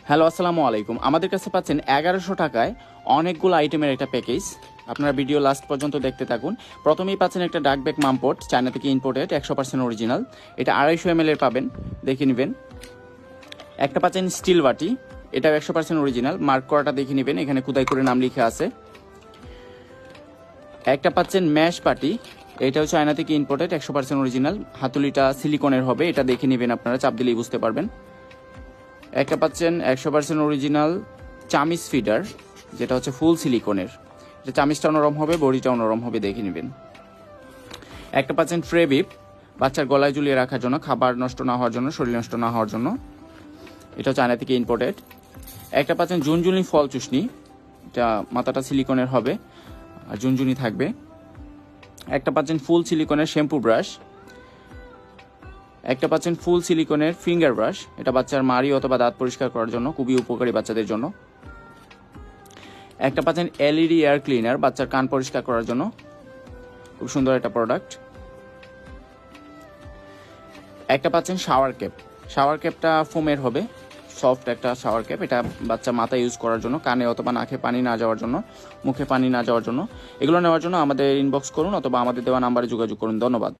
Hello, আসসালামু আলাইকুম। আমাদের কাছে পাচ্ছেন 1100 টাকায় অনেকগুলো আইটেমের একটা প্যাকেজ। আপনারা ভিডিও লাস্ট পর্যন্ত দেখতে থাকুন। প্রথমেই পাচ্ছেন একটা ডাক ব্যাগ মামপট, চায়না থেকে ইম্পোর্টেড, 100% অরিজিনাল। এটা 250 ml এর পাবেন, দেখে নেবেন। একটা পাচ্ছেন স্টিল বাটি, এটাও 100% অরিজিনাল, মার্ক করাটা দেখে নেবেন, এখানে খোদাই করে নাম লিখে আছে। একটা পাচ্ছেন ম্যাশ বাটি, এটাও চায়না থেকে ইম্পোর্টেড, 100% অরিজিনাল, হাতুলিটা সিলিকনের হবে, এটা দেখে নেবেন, আপনারা চাপ দিলেই বুঝতে পারবেন। একটা পাচ্ছেন 100% অরিজিনাল চামিচ ফিডার, যেটা হচ্ছে ফুল সিলিকনের, এটা চামিচটা নরম হবে, বড়িটাও নরম হবে, দেখে নেবেন। একটা পাচ্ছেন ট্রে বিপ, বাচ্চার গলায় ঝুলিয়ে রাখার জন্য, খাবার নষ্ট না হওয়ার জন্য, শরীর নষ্ট না হওয়ার জন্য, এটা চায়না থেকে ইম্পোর্টেড। একটা পাচ্ছেন ঝুনঝুনি ফল চুষনি, এটা মাথাটা সিলিকনের হবে আর ঝুনঝুনি থাকবে। একটা পাচ্ছেন ফুল সিলিকনের শ্যাম্পু ব্রাশ। একটা পাচ্ছেন ফুল সিলিকনের ফিঙ্গার ব্রাশ, এটা বাচ্চার মাড়ি অথবা দাঁত পরিষ্কার করার জন্য খুবই উপকারী বাচ্চাদের জন্য। একটা পাচ্ছেন এলইডি এয়ার ক্লিনার, বাচ্চার কান পরিষ্কার করার জন্য, খুব সুন্দর একটা প্রোডাক্ট। একটা পাচ্ছেন শাওয়ার ক্যাপ, শাওয়ার ক্যাপটা ফোমের হবে, সফট একটা শাওয়ার ক্যাপ, এটা বাচ্চা মাথায় ইউজ করার জন্য, কানে অথবা নাকে পানি না যাওয়ার জন্য, মুখে পানি না যাওয়ার জন্য। এগুলো নেওয়ার জন্য আমাদের ইনবক্স করুন অথবা আমাদের দেওয়া নাম্বারে যোগাযোগ করুন। ধন্যবাদ।